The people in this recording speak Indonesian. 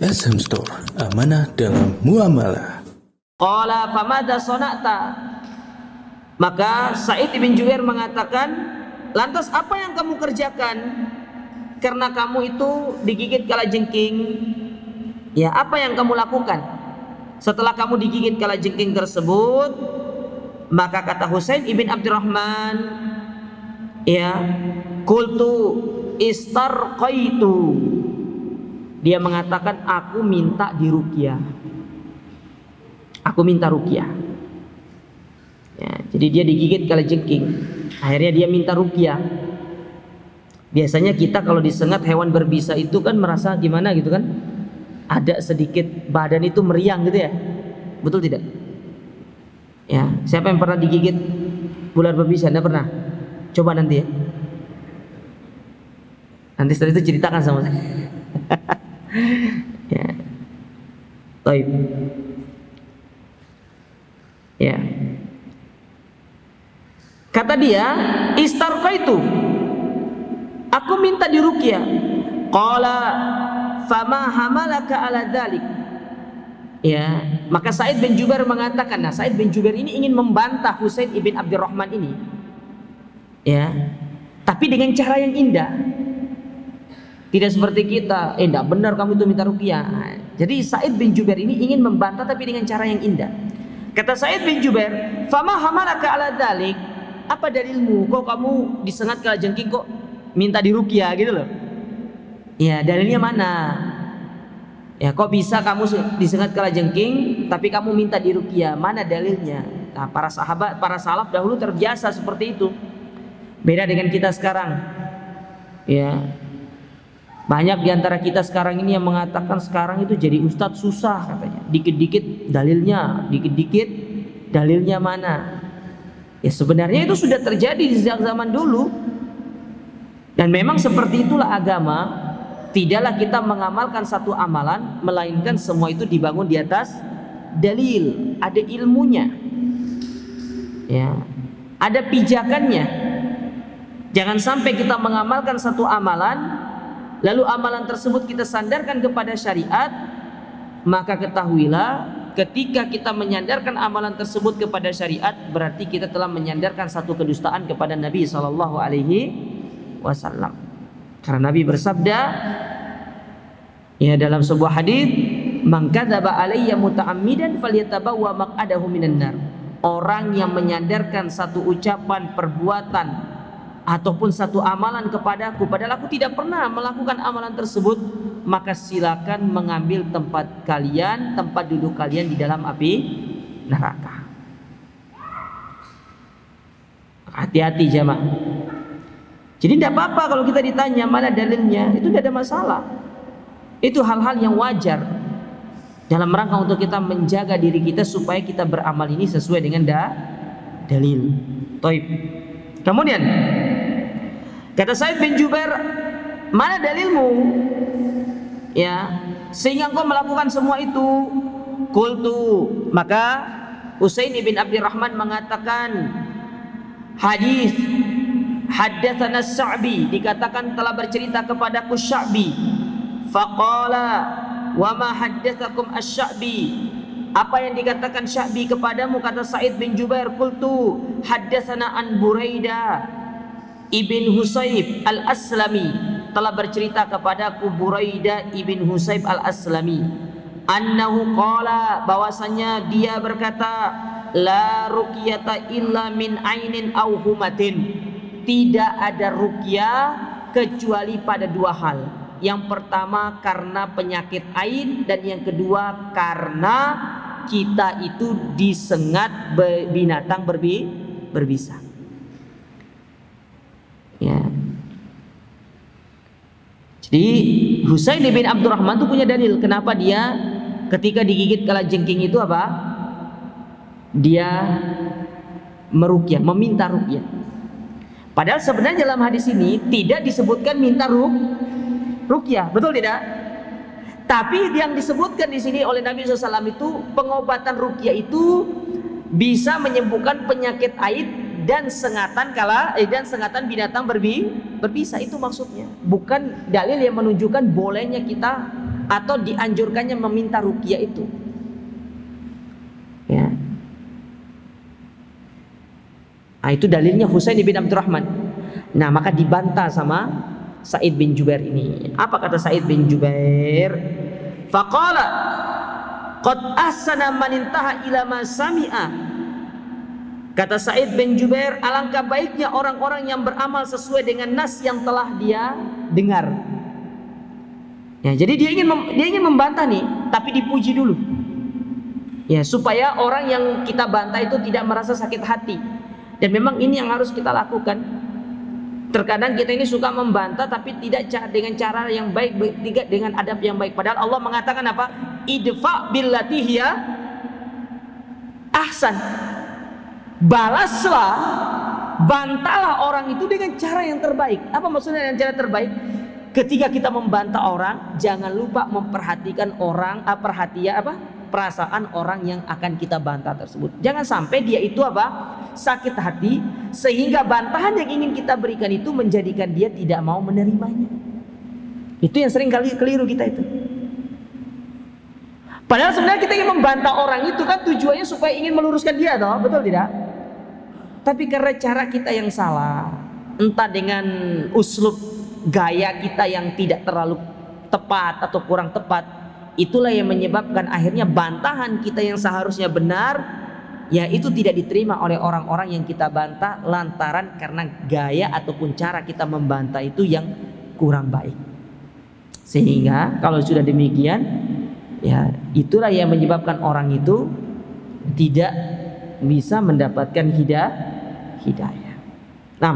SM Store, amanah dalam muamalah. Qala famadza sana'ta? Maka Sa'id bin Jubair mengatakan, lantas apa yang kamu kerjakan? Karena kamu itu digigit kalajengking. Ya, apa yang kamu lakukan? Setelah kamu digigit kalajengking tersebut, maka kata Husain ibn Abdurrahman, ya, qultu istarqaitu. Dia mengatakan, aku minta diruqyah. Aku minta ruqyah. Ya, jadi dia digigit kalajengking. Akhirnya dia minta ruqyah. Biasanya kita kalau disengat hewan berbisa itu kan merasa gimana gitu kan? Ada sedikit badan itu meriang gitu ya. Betul tidak? Ya, siapa yang pernah digigit ular berbisa? Anda pernah? Coba nanti ya. Nanti setelah itu ceritakan sama saya. Ya. Baik. Ya. Kata dia, istarqaitu. Aku minta diruqyah. Qala fama hamalaka ala dzalik. Ya, maka Sa'id bin Jubair mengatakan, nah Sa'id bin Jubair ini ingin membantah Husain ibn Abdurrahman ini. Ya. Tapi dengan cara yang indah. Tidak seperti kita, enggak benar kamu itu minta ruqyah. Jadi Sa'id bin Jubair ini ingin membantah tapi dengan cara yang indah. Kata Sa'id bin Jubair, "Fama hamalaka ala dzalik?" Apa dalilmu? Kok kamu disengat kalajengking kok minta diruqyah gitu loh. Ya, dalilnya mana? Ya, kok bisa kamu disengat kalajengking tapi kamu minta diruqyah? Mana dalilnya? Nah, para sahabat, para salaf dahulu terbiasa seperti itu. Beda dengan kita sekarang. Ya. Banyak diantara kita sekarang ini yang mengatakan sekarang itu jadi ustadz susah katanya. Dikit-dikit dalilnya mana? Ya sebenarnya itu sudah terjadi di zaman dulu. Dan memang seperti itulah agama. Tidaklah kita mengamalkan satu amalan, melainkan semua itu dibangun di atas dalil, ada ilmunya. Ya, ada pijakannya. Jangan sampai kita mengamalkan satu amalan lalu amalan tersebut kita sandarkan kepada syariat, maka ketahuilah ketika kita menyandarkan amalan tersebut kepada syariat berarti kita telah menyandarkan satu kedustaan kepada Nabi SAW. Karena Nabi bersabda ya dalam sebuah hadis, "Man kadzaba alayya muta'ammidan falyatabawwa maq'adahu minan nar." Orang yang menyandarkan satu ucapan, perbuatan ataupun satu amalan kepadaku padahal aku tidak pernah melakukan amalan tersebut, maka silakan mengambil tempat kalian, tempat duduk kalian di dalam api neraka. Hati-hati jamaah. Jadi tidak apa-apa kalau kita ditanya mana dalilnya, itu tidak ada masalah. Itu hal-hal yang wajar dalam rangka untuk kita menjaga diri kita supaya kita beramal ini sesuai dengan dalil. Taib. Kemudian kata Sa'id bin Jubair, mana dalilmu? Ya, sehingga engkau melakukan semua itu. Qultu, maka Husain bin Abdurrahman mengatakan, hadis haddatsana Sya'bi, dikatakan telah bercerita kepadaku Sya'bi. Faqala wa ma haddatsakum asy-Sya'bi? Apa yang dikatakan Sya'bi kepadamu? Kata Sa'id bin Jubair, qultu haddatsana an Buraidah ibn Husayb al-Aslami, telah bercerita kepadaku Buraidah ibn Husayb al-Aslami, annahu qala, bahwasanya dia berkata, la ruqyata illa min ainin aw humatin, tidak ada ruqyah kecuali pada dua hal. Yang pertama karena penyakit ain, dan yang kedua karena kita itu disengat binatang berbisa. Ya. Jadi Husain bin Abdurrahman itu punya dalil kenapa dia ketika digigit kalajengking itu apa? Dia meruqyah, meminta ruqyah. Padahal sebenarnya dalam hadis ini tidak disebutkan minta ruqyah, betul tidak? Tapi yang disebutkan di sini oleh Nabi SAW itu pengobatan ruqyah itu bisa menyembuhkan penyakit aid dan sengatan binatang berbisa. Itu maksudnya, bukan dalil yang menunjukkan bolehnya kita atau dianjurkannya meminta ruqyah itu. Ya. Nah, itu dalilnya Husain bin Abdurrahman. Nah, maka dibantah sama Sa'id bin Jubair ini. Apa kata Sa'id bin Jubair? Faqala qad ahsana man intaha ila ma sami'a. Kata Sa'id bin Jubair, alangkah baiknya orang-orang yang beramal sesuai dengan nas yang telah dia dengar. Ya, jadi dia ingin membantah nih, tapi dipuji dulu. Ya, supaya orang yang kita bantah itu tidak merasa sakit hati. Dan memang ini yang harus kita lakukan. Terkadang kita ini suka membantah tapi tidak dengan cara yang baik, tidak dengan adab yang baik. Padahal Allah mengatakan apa? Idfa billati hiya ahsan. Balaslah, bantahlah orang itu dengan cara yang terbaik. Apa maksudnya dengan cara terbaik? Ketika kita membantah orang, jangan lupa memperhatikan perasaan orang yang akan kita bantah tersebut. Jangan sampai dia itu sakit hati sehingga bantahan yang ingin kita berikan itu menjadikan dia tidak mau menerimanya. Itu yang sering kali keliru kita itu. Padahal sebenarnya kita ingin membantah orang itu kan tujuannya supaya ingin meluruskan dia, toh, betul tidak? Tapi karena cara kita yang salah, entah dengan uslub gaya kita yang tidak terlalu tepat atau kurang tepat, itulah yang menyebabkan akhirnya bantahan kita yang seharusnya benar, ya itu tidak diterima oleh orang-orang yang kita bantah lantaran karena gaya ataupun cara kita membantah itu yang kurang baik. Sehingga kalau sudah demikian, ya itulah yang menyebabkan orang itu tidak bisa mendapatkan hidayah. Nah,